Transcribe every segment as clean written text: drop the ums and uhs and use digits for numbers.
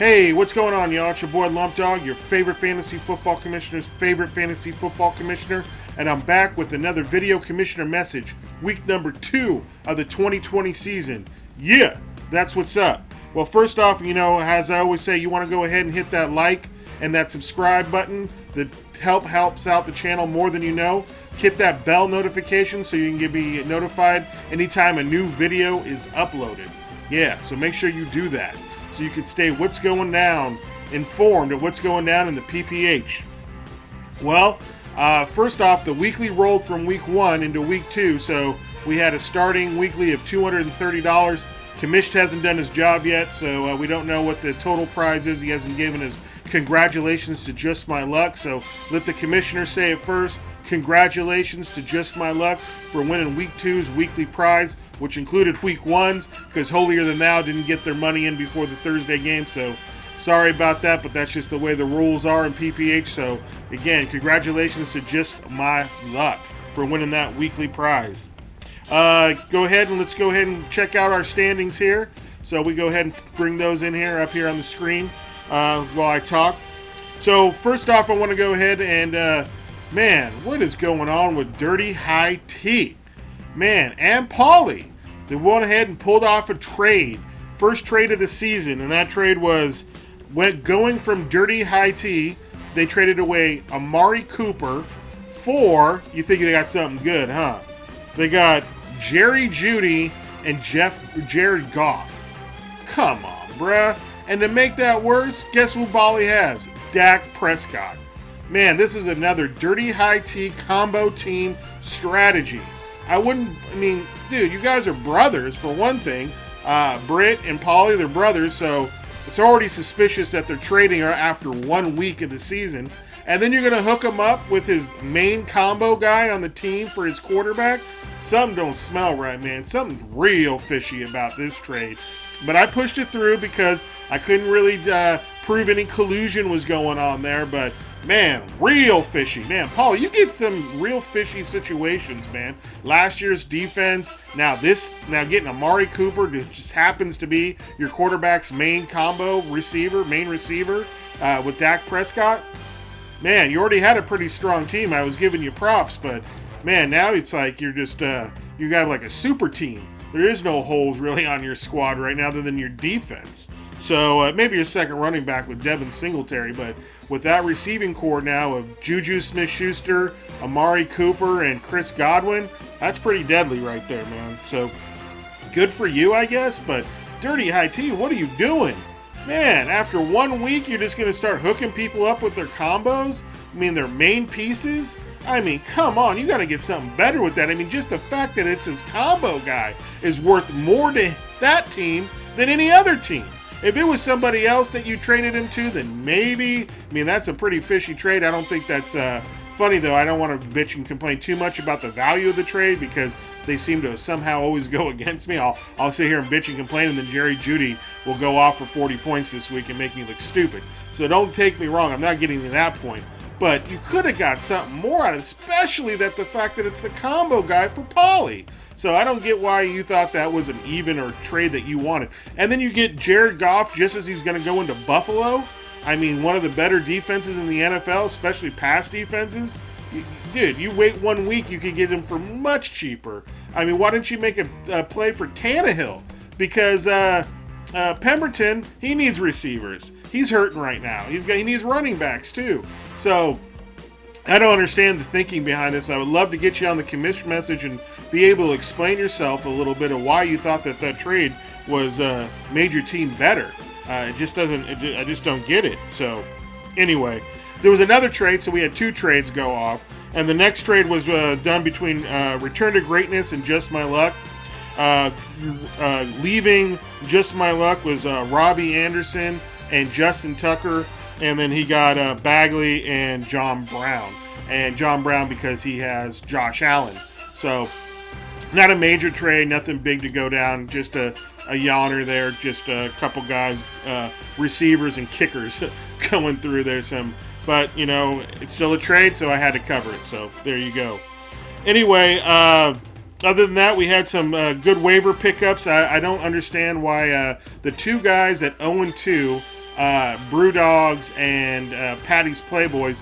Hey, what's going on, y'all? It's your boy Lump Dog, your favorite fantasy football commissioner's favorite fantasy football commissioner, and I'm back with another video commissioner message. Week number 2 of the 2020 season. Yeah, that's what's up. Well, first off, as I always say, you want to go ahead and hit that like and that subscribe button. That helps out the channel more than you know. Hit that bell notification so you can be notified anytime a new video is uploaded. Yeah, so make sure you do that, so you can stay informed of what's going down in the PPH. Well, first off, the weekly rolled from week 1 into week 2, so we had a starting weekly of $230. Commish hasn't done his job yet, so we don't know what the total prize is. He hasn't given his congratulations to Just My Luck, so let the commissioner say it first. Congratulations to Just My Luck for winning week 2's weekly prize, which included week 1's, because Holier Than Thou didn't get their money in before the Thursday game, so sorry about that, but that's just the way the rules are in PPH. So again, congratulations to Just My Luck for winning that weekly prize. Let's go ahead and check out our standings here. So we go ahead and bring those in here, up here on the screen while I talk. So first off, I want to go ahead and man, what is going on with Dirty High T? Man, and Paulie, they went ahead and pulled off a trade. First trade of the season, and that trade was going from Dirty High T. They traded away Amari Cooper for, you think they got something good, huh? They got Jerry Jeudy and Jared Goff. Come on, bruh. And to make that worse, guess who Bali has? Dak Prescott. Man, this is another Dirty High T combo team strategy. Dude, you guys are brothers, for one thing. Britt and Paulie, they're brothers, so it's already suspicious that they're trading after 1 week of the season. And then you're going to hook him up with his main combo guy on the team for his quarterback? Something don't smell right, man. Something's real fishy about this trade. But I pushed it through because I couldn't really prove any collusion was going on there. But, man, real fishy. Man, Paul, you get some real fishy situations, man. Last year's defense, now getting Amari Cooper, that just happens to be your quarterback's main receiver with Dak Prescott. Man, you already had a pretty strong team. I was giving you props, but man, now it's like you're just you got like a super team. There is no holes really on your squad right now other than your defense. So maybe your second running back with Devin Singletary, but with that receiving core now of Juju Smith-Schuster, Amari Cooper, and Chris Godwin, that's pretty deadly right there, man. So good for you, I guess, but Dirty High T, what are you doing? Man, after 1 week, you're just going to start hooking people up with their combos? Their main pieces? Come on, you got to get something better with that. Just the fact that it's his combo guy is worth more to that team than any other team. If it was somebody else that you traded him to, then maybe, that's a pretty fishy trade. I don't think that's funny, though. I don't want to bitch and complain too much about the value of the trade because they seem to somehow always go against me. I'll sit here and bitch and complain, and then Jerry Jeudy will go off for 40 points this week and make me look stupid. So don't take me wrong. I'm not getting to that point. But you could have got something more out of it, especially the fact that it's the combo guy for Paulie. So I don't get why you thought that was an even or trade that you wanted. And then you get Jared Goff just as he's going to go into Buffalo. One of the better defenses in the NFL, especially pass defenses. Dude, you wait 1 week, you could get him for much cheaper. Why don't you make a play for Tannehill? Because Pemberton, he needs receivers. He's hurting right now. He needs running backs too. So I don't understand the thinking behind this. I would love to get you on the commission message and be able to explain yourself a little bit of why you thought that trade was made your team better. I just don't get it. So anyway, there was another trade, so we had 2 trades go off. And the next trade was done between Return to Greatness and Just My Luck. Leaving Just My Luck was Robbie Anderson and Justin Tucker. And then he got Bagley and John Brown. And John Brown because he has Josh Allen. So not a major trade, nothing big to go down. Just a yawner there. Just a couple guys, receivers and kickers going through there. But, it's still a trade, so I had to cover it. So there you go. Anyway, other than that, we had some good waiver pickups. I don't understand why the 2 guys at 0-2 Brewdogs and Patty's Playboys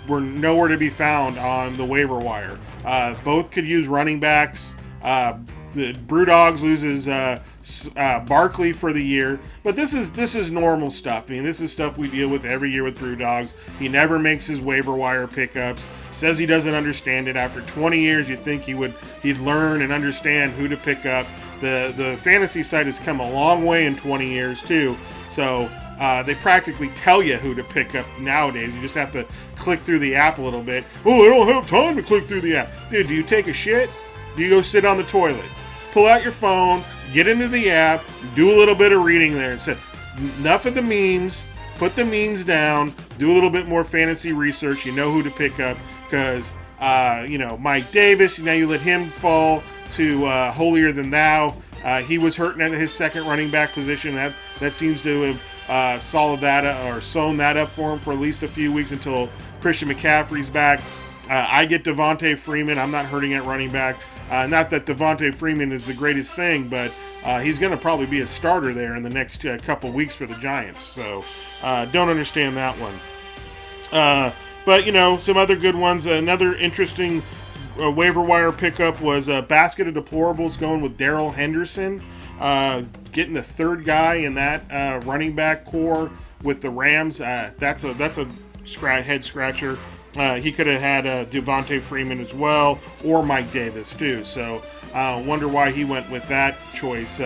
were nowhere to be found on the waiver wire. Both could use running backs. The Brewdogs loses Barkley for the year, but this is normal stuff. I mean, this is stuff we deal with every year with Brewdogs. He never makes his waiver wire pickups. Says he doesn't understand it. After 20 years, you'd think he'd learn and understand who to pick up. The fantasy site has come a long way in 20 years too. So they practically tell you who to pick up nowadays. You just have to click through the app a little bit. Oh, I don't have time to click through the app. Dude, do you take a shit? Do you go sit on the toilet? Pull out your phone, get into the app, do a little bit of reading there and say, enough of the memes, put the memes down, do a little bit more fantasy research. You know who to pick up because, Mike Davis, now you let him fall to holier than thou. He was hurting at his second running back position. That seems to have sewn that up for him for at least a few weeks until Christian McCaffrey's back. I get Devontae Freeman. I'm not hurting at running back. Not that Devontae Freeman is the greatest thing, but he's going to probably be a starter there in the next couple weeks for the Giants. So don't understand that one. But, some other good ones. Another interesting waiver wire pickup was a basket of deplorables going with Darrell Henderson, getting the third guy in that running back core with the Rams. That's a head scratcher. He could have had Devontae Freeman as well, or Mike Davis too. So wonder why he went with that choice,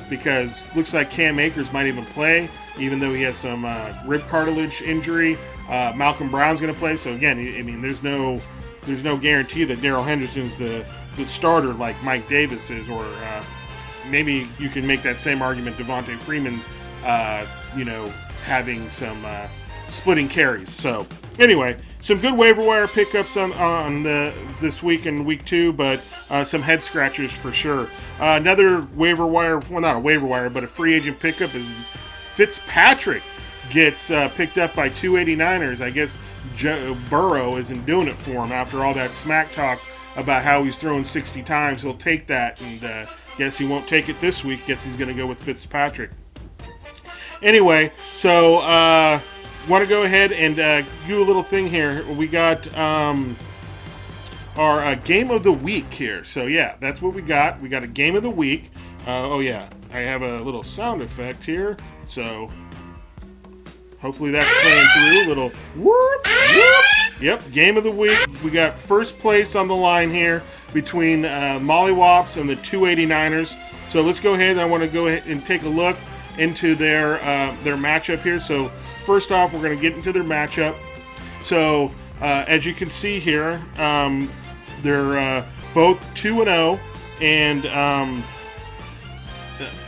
because looks like Cam Akers might even play, even though he has some rib cartilage injury. Malcolm Brown's going to play. So again, I mean, there's no guarantee that Darrell Henderson's the starter like Mike Davis is, or maybe you can make that same argument Devontae Freeman, having some splitting carries. So anyway, some good waiver wire pickups on this week and week 2, but some head scratchers for sure. Another waiver wire, well, not a waiver wire, but a free agent pickup is Fitzpatrick gets picked up by 289ers. I guess Burrow isn't doing it for him after all that smack talk about how he's throwing 60 times. He'll take that, and guess he won't take it this week. Guess he's going to go with Fitzpatrick. Anyway, so want to go ahead and do a little thing here. We got our game of the week here. So yeah, that's what we got. We got a game of the week. Oh yeah, I have a little sound effect here. So hopefully that's playing through. A little whoop, whoop. Yep, game of the week. We got first place on the line here between Mollywops and the 289ers. So let's go ahead. I want to go ahead and take a look into their matchup here. So first off, we're going to get into their matchup. So as you can see here, they're both 2-0, and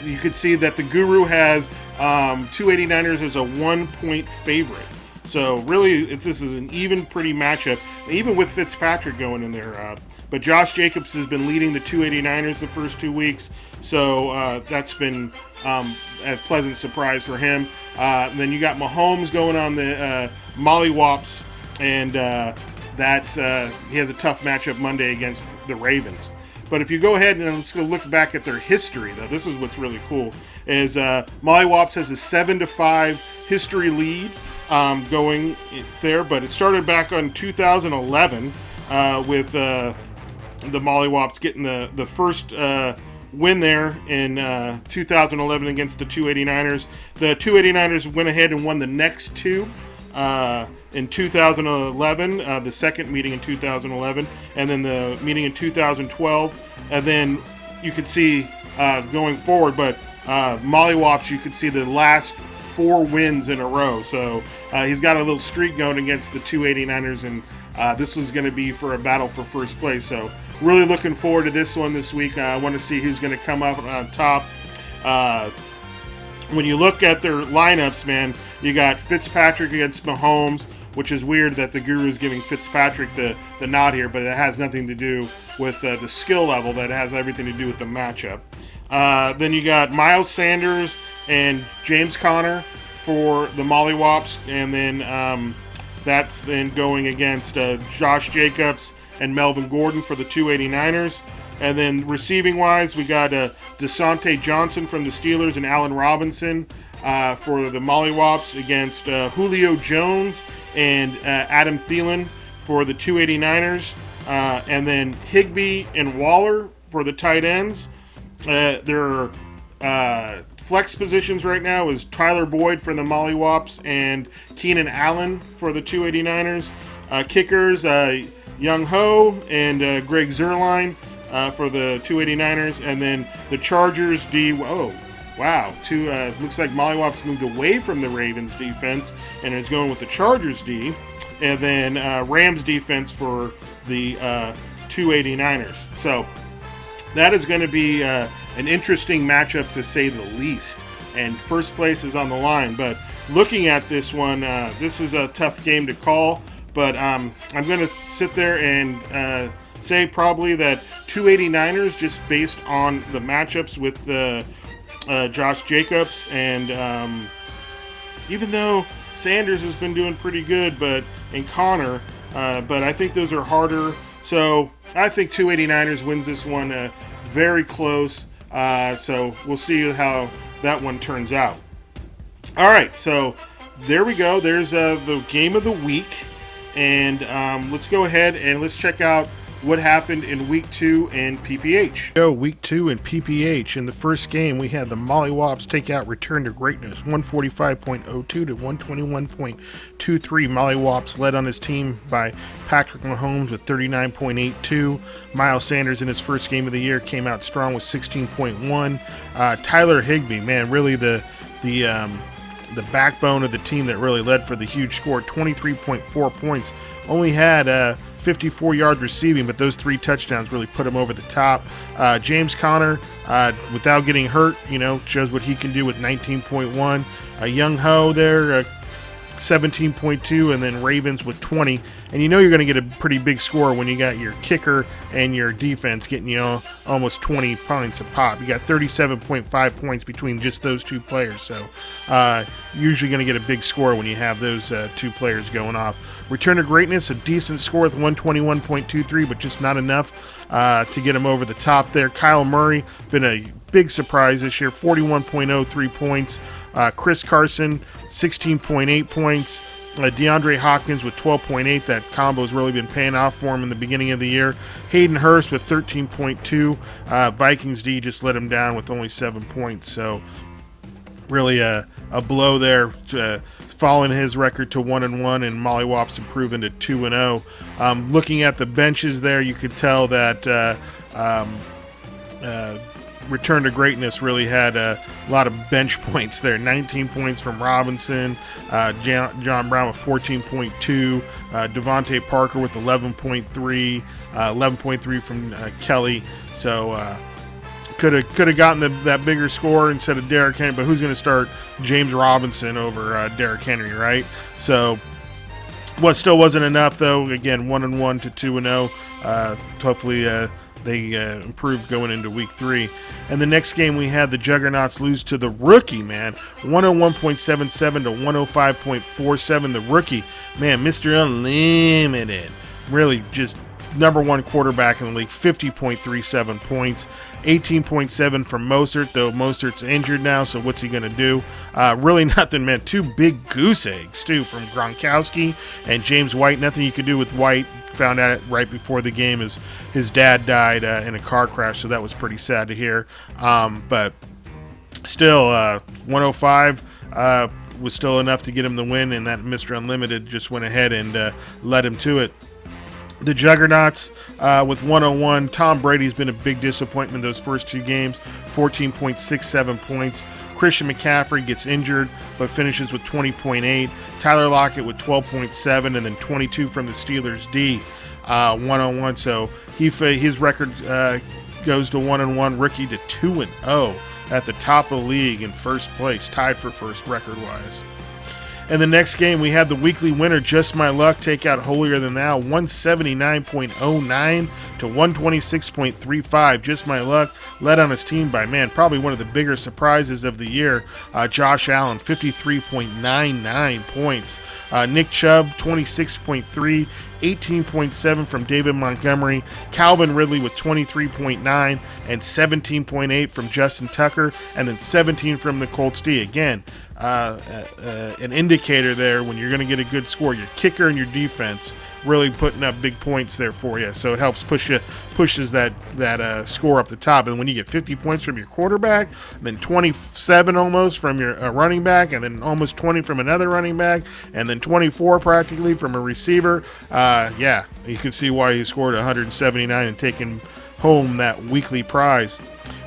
you can see that the Guru has 289ers as a 1-point favorite. So really, this is an even, pretty matchup, even with Fitzpatrick going in there. But Josh Jacobs has been leading the 289ers the first 2 weeks, so that's been a pleasant surprise for him. Then you got Mahomes going on the Mollywops, and he has a tough matchup Monday against the Ravens. But if you go ahead and let's go look back at their history, though, this is what's really cool, is Mollywops has a 7-5 history lead going there, but it started back on 2011 with the Mollywops getting the first win there in 2011 against the 289ers. The 289ers went ahead and won the next two in 2011, the second meeting in 2011, and then the meeting in 2012. And then you could see going forward, but Mollywops, you could see the last 4 wins in a row. So he's got a little streak going against the 289ers, and this was going to be for a battle for first place. So really looking forward to this one this week. I want to see who's going to come up on top. When you look at their lineups, man, you got Fitzpatrick against Mahomes, which is weird that the Guru is giving Fitzpatrick the nod here, but it has nothing to do with the skill level. That has everything to do with the matchup. Then you got Miles Sanders and James Conner for the Mollywops, and then that's then going against Josh Jacobs and Melvin Gordon for the 289ers. And then receiving-wise, we got Deshaunte Johnson from the Steelers and Allen Robinson for the Mollywops against Julio Jones and Adam Thielen for the 289ers. And then Higbee and Waller for the tight ends. Their flex positions right now is Tyler Boyd for the Mollywops and Keenan Allen for the 289ers. Kickers, Young Ho and Greg Zerline for the 289ers. And then the Chargers D. Oh, wow. Looks like Mollywops moved away from the Ravens defense and is going with the Chargers D. And then Rams defense for the 289ers. So that is going to be an interesting matchup to say the least. And first place is on the line. But looking at this one, this is a tough game to call. But I'm going to sit there and say probably that 289ers just based on the matchups with Josh Jacobs. And even though Sanders has been doing pretty good, and Connor, but I think those are harder. So I think 289ers wins this one very close. So we'll see how that one turns out. All right, so there we go. There's the game of the week. And let's go ahead and let's check out what happened in Week 2 in PPH. Week 2 in PPH. In the first game, we had the Mollywops take out Return to Greatness, 145.02 to 121.23. Mollywops led on his team by Patrick Mahomes with 39.82. Miles Sanders in his first game of the year came out strong with 16.1. Tyler Higbee, man, really the backbone of the team that really led for the huge score, 23.4 points. Only had 54 yards receiving, but those 3 touchdowns really put him over the top. James Conner, without getting hurt, shows what he can do with 19.1. Young Ho there, 17.2, and then Ravens with 20. And you're going to get a pretty big score when you got your kicker and your defense getting almost 20 points a pop. You got 37.5 points between just those 2 players. So usually going to get a big score when you have those 2 players going off. Return to Greatness, a decent score with 121.23, but just not enough to get him over the top there. Kyle Murray, been a big surprise this year, 41.03 points. Chris Carson, 16.8 points. DeAndre Hopkins with 12.8. That combo's really been paying off for him in the beginning of the year. Hayden Hurst with 13.2. Vikings D just let him down with only 7 points. So really a blow there, following his record to 1-1, and Mollywops improving to 2-0. Looking at the benches there, you could tell that Return to Greatness really had a lot of bench points there. 19 points from Robinson, John Brown with 14.2, Devontae Parker with 11.3, 11.3 from Kelly. So could have gotten that bigger score instead of Derrick Henry, but who's going to start James Robinson over Derrick Henry, right? So what still wasn't enough, though. Again, 1-1 to 2-0. Hopefully they improved going into Week 3. And the next game we had the Juggernauts lose to the rookie, man. 101.77 to 105.47. The rookie, man, Mr. Unlimited. Really just number 1 quarterback in the league, 50.37 points. 18.7 from Mostert, though Mostert's injured now, so what's he going to do? Really nothing, man. 2 big goose eggs, too, from Gronkowski and James White. Nothing you could do with White. Found out right before the game his dad died in a car crash, so that was pretty sad to hear. But still, 105 was still enough to get him the win, and that Mr. Unlimited just went ahead and led him to it. The Juggernauts with 101. Tom Brady's been a big disappointment those first 2 games, 14.67 points. Christian McCaffrey gets injured but finishes with 20.8. Tyler Lockett with 12.7, and then 22 from the Steelers D, 101. So his record goes to 1-1. Rookie to 2-0 at the top of the league in first place, tied for first record-wise. In the next game, we had the weekly winner, Just My Luck, take out Holier Than Thou, 179.09 to 126.35. Just My Luck led on his team by, man, probably one of the bigger surprises of the year, Josh Allen, 53.99 points. Nick Chubb, 26.3. 18.7 from David Montgomery, Calvin Ridley with 23.9, and 17.8 from Justin Tucker, and then 17 from the Colts D. Again, an indicator there when you're going to get a good score. Your kicker and your defense really putting up big points there for you, so it helps pushes that score up the top. And when you get 50 points from your quarterback, then 27 almost from your running back, and then almost 20 from another running back, and then 24 practically from a receiver, you can see why he scored 179 and taken home that weekly prize.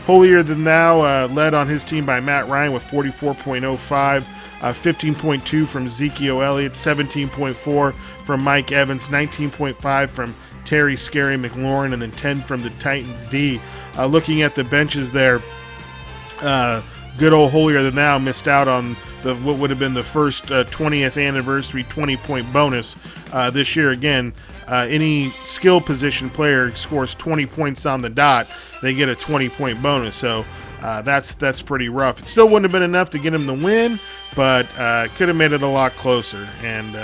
Holier Than Thou led on his team by Matt Ryan with 44.05, 15.2 from Ezekiel Elliott, 17.4 from Mike Evans, 19.5 from Terry Scary McLaurin, and then 10 from the Titans D. Looking at the benches there, good old Holier Than Thou missed out on what would have been the first 20th anniversary 20-point bonus this year. Again, any skill position player scores 20 points on the dot, they get a 20-point bonus. So that's pretty rough. It still wouldn't have been enough to get him the win, but could have made it a lot closer, and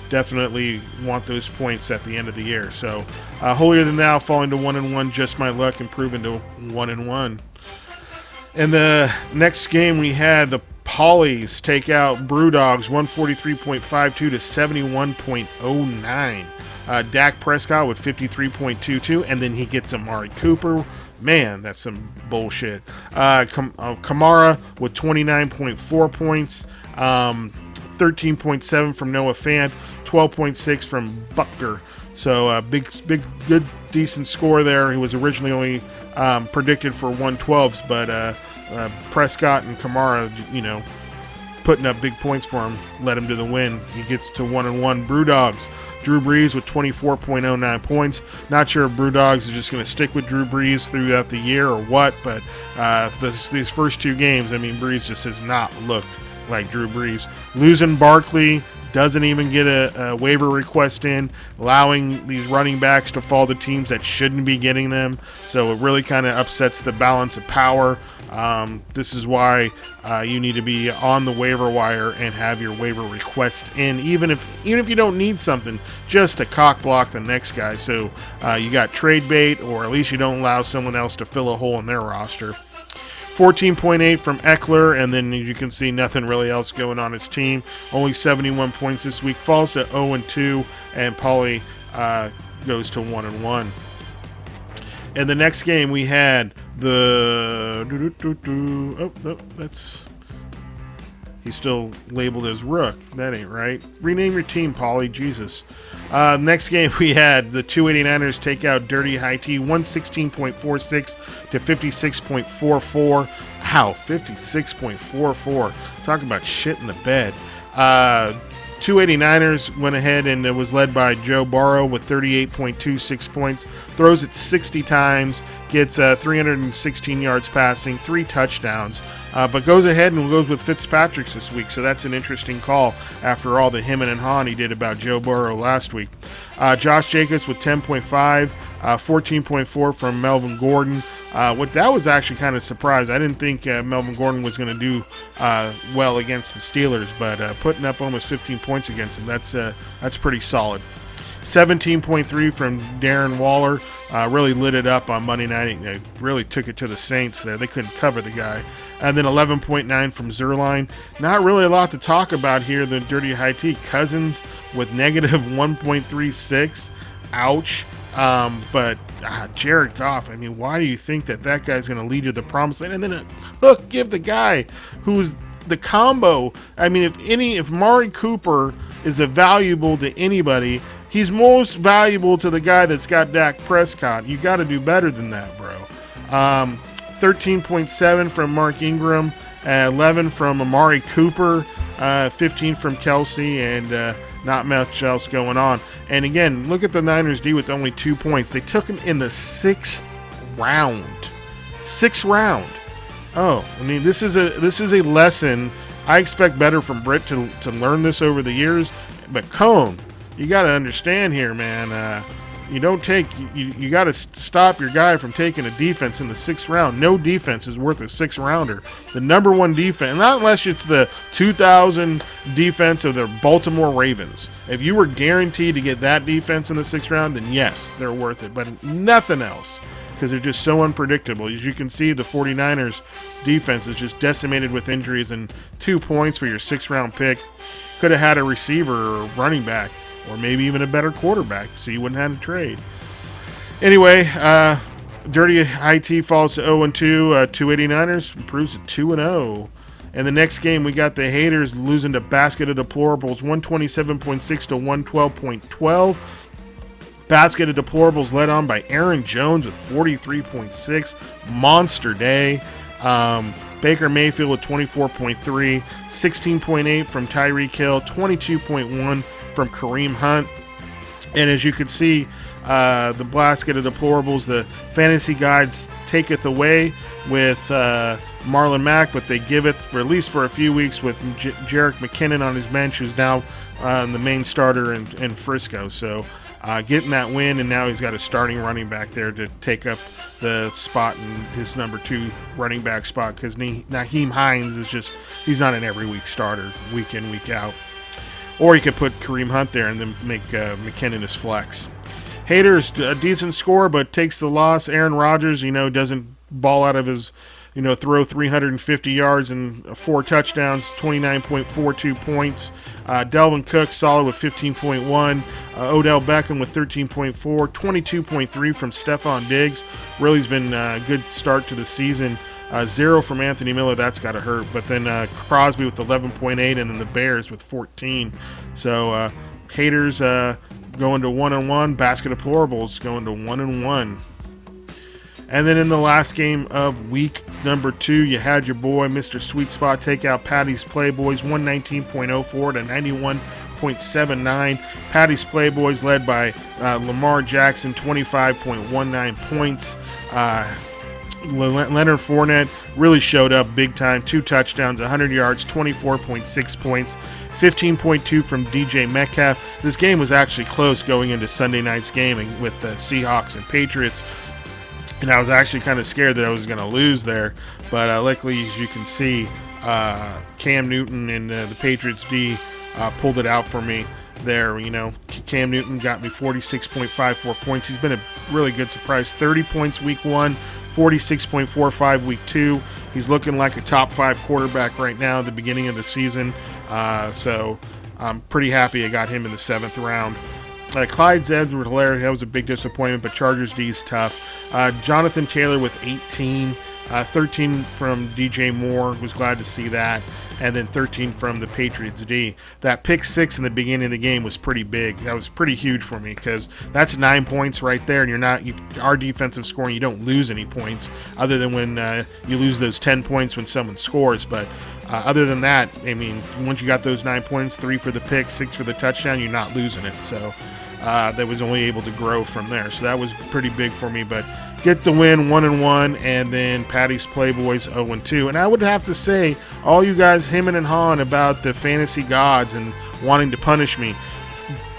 definitely want those points at the end of the year. So Holier Than Thou falling to 1-1, just my luck, improving to 1-1. In the next game, we had the Pollies take out Brewdogs 143.52 to 71.09. Dak Prescott with 53.22, and then he gets Amari Cooper. Man, that's some bullshit. Kamara with 29.4 points, 13.7 from Noah Fant, 12.6 from Butker. So big, good, decent score there. He was originally only predicted for 112s, but Prescott and Kamara, putting up big points for him, led him to the win. He gets to 1-1. Brewdogs, Drew Brees with 24.09 points. Not sure if Brewdogs is just going to stick with Drew Brees throughout the year or what, but these first two games, Brees just has not looked like Drew Brees. Losing Barkley, doesn't even get a waiver request in, allowing these running backs to fall to teams that shouldn't be getting them. So it really kind of upsets the balance of power. This is why you need to be on the waiver wire and have your waiver requests in, even if you don't need something, just to cock block the next guy. So you got trade bait, or at least you don't allow someone else to fill a hole in their roster. 14.8 from Eckler, and then you can see nothing really else going on his team. Only 71 points this week. Falls to 0-2, and Paulie goes to 1-1. In the next game, we had the... He's still labeled as Rook. That ain't right. Rename your team, Paulie. Jesus. Next game, we had the 289ers take out Dirty High T, 116.46 to 56.44. Wow, 56.44. Talk about shit in the bed. 289ers went ahead and it was led by Joe Burrow with 38.26 points. Throws it 60 times, gets 316 yards passing, 3 touchdowns, but goes ahead and goes with Fitzpatrick's this week. So that's an interesting call after all the him and Han he did about Joe Burrow last week. Josh Jacobs with 10.5, 14.4 from Melvin Gordon. That was actually kind of surprised. I didn't think Melvin Gordon was going to do well against the Steelers, but putting up almost 15 points against them, that's pretty solid. 17.3 from Darren Waller. Really lit it up on Monday night. They really took it to the Saints there. They couldn't cover the guy. And then 11.9 from Zerline. Not really a lot to talk about here. The Dirty High T. Cousins with negative 1.36. Ouch. But Jared Goff, why do you think that guy's going to lead you to the promised land? And then a hook give the guy who's the combo. If Mari Cooper is valuable to anybody, he's most valuable to the guy that's got Dak Prescott. You got to do better than that, bro. 13.7 from Mark Ingram, 11 from Amari Cooper, 15 from Kelsey, and not much else going on. And again, look at the Niners D with only 2 points. They took him in the 6th round. 6th round. Oh, this is a lesson. I expect better from Britt to learn this over the years. But Cone, you got to understand here, man. You don't take, you got to stop your guy from taking a defense in the 6th round. No defense is worth a 6th rounder. The number one defense, not unless it's the 2000 defense of the Baltimore Ravens. If you were guaranteed to get that defense in the 6th round, then yes, they're worth it. But nothing else, because they're just so unpredictable. As you can see, the 49ers defense is just decimated with injuries, and 2 points for your 6th round pick. Could have had a receiver or running back, or maybe even a better quarterback, so you wouldn't have to trade. Anyway, Dirty IT falls to 0-2. 289ers improves to 2-0. And the next game, we got the Haters losing to Basket of Deplorables, 127.6 to 112.12. Basket of Deplorables led on by Aaron Jones with 43.6. Monster day. Baker Mayfield with 24.3. 16.8 from Tyreek Hill. 22.1 from Kareem Hunt. And as you can see, the Basket of Deplorables, the fantasy guides taketh away with Marlon Mack, but they give it for at least for a few weeks with Jerick McKinnon on his bench, who's now the main starter in Frisco. So getting that win, and now he's got a starting running back there to take up the spot in his number 2 running back spot, because Nyheim Hines is just, he's not an every week starter, week in, week out. Or you could put Kareem Hunt there and then make McKinnon his flex. Haters, a decent score, but takes the loss. Aaron Rodgers, doesn't ball out of his, throw 350 yards and 4 touchdowns, 29.42 points. Delvin Cook, solid with 15.1. Odell Beckham with 13.4. 22.3 from Stephon Diggs. Really has been a good start to the season. 0 from Anthony Miller, that's got to hurt. But then Crosby with 11.8, and then the Bears with 14. So Haters going to 1-1. Basket of Deplorables going to 1-1. And then in the last game of week number 2, you had your boy, Mr. Sweet Spot, take out Patty's Playboys, 119.04 to 91.79. Patty's Playboys led by Lamar Jackson, 25.19 points. Leonard Fournette really showed up big time. 2 touchdowns, 100 yards, 24.6 points. 15.2 from DJ Metcalf. This game was actually close going into Sunday night's game with the Seahawks and Patriots. And I was actually kind of scared that I was going to lose there. But luckily, as you can see, Cam Newton and the Patriots D pulled it out for me there. Cam Newton got me 46.54 points. He's been a really good surprise. 30 points week 1, 46.45 week 2. He's looking like a top 5 quarterback right now at the beginning of the season. So I'm pretty happy I got him in the 7th round. Clyde Edwards-Helaire, that was a big disappointment, but Chargers D is tough. Jonathan Taylor with 18, 13 from DJ Moore, was glad to see that, and then 13 from the Patriots D. That pick 6 in the beginning of the game was pretty big. That was pretty huge for me, because that's 9 points right there, and our defensive scoring, you don't lose any points, other than when you lose those 10 points when someone scores, but other than that, once you got those 9 points, 3 for the pick, 6 for the touchdown, you're not losing it. So that was only able to grow from there. So that was pretty big for me. But get the win, 1-1, and then Patty's Playboys 0-2. And I would have to say, all you guys hemming and hawing about the fantasy gods and wanting to punish me,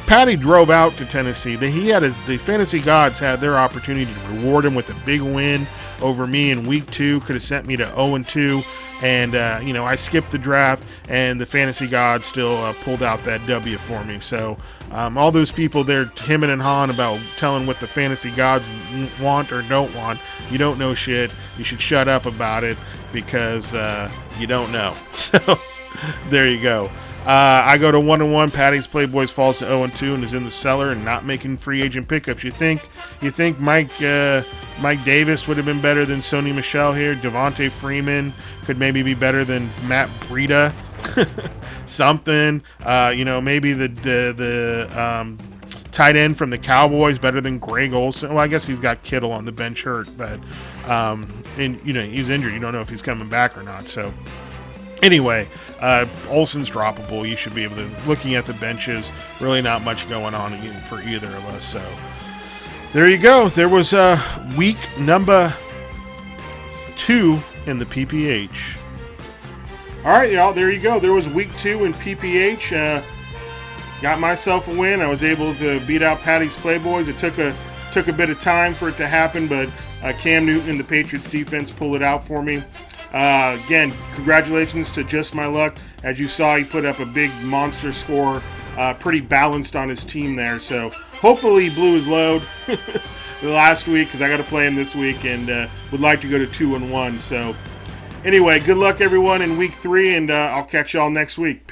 Patty drove out to Tennessee. The fantasy gods had their opportunity to reward him with a big win over me in week 2. Could have sent me to 0-2. And, I skipped the draft, and the fantasy gods still pulled out that W for me. So all those people there hemming and hawing about telling what the fantasy gods want or don't want, you don't know shit. You should shut up about it, because you don't know. So there you go. I go to 1-1. Patty's Playboys falls to 0-2 and is in the cellar and not making free agent pickups. You think Mike Davis would have been better than Sony Michel here? Devontae Freeman could maybe be better than Matt Breida. Something. Maybe the tight end from the Cowboys better than Greg Olsen. Well, I guess he's got Kittle on the bench hurt, but he's injured. You don't know if he's coming back or not. So anyway, Olsen's droppable. You should be able to, looking at the benches, really not much going on for either of us. So there you go. There was week number 2 in the PPH. All right, y'all, there you go. There was week 2 in PPH. got myself a win. I was able to beat out Patty's Playboys. It took a bit of time for it to happen, but Cam Newton and the Patriots defense pulled it out for me. Again, congratulations to Just My Luck. As you saw, he put up a big monster score, pretty balanced on his team there. So hopefully he blew his load last week, because I got to play him this week and would like to go to 2-1. So anyway, good luck everyone in week 3, and I'll catch y'all next week. Peace.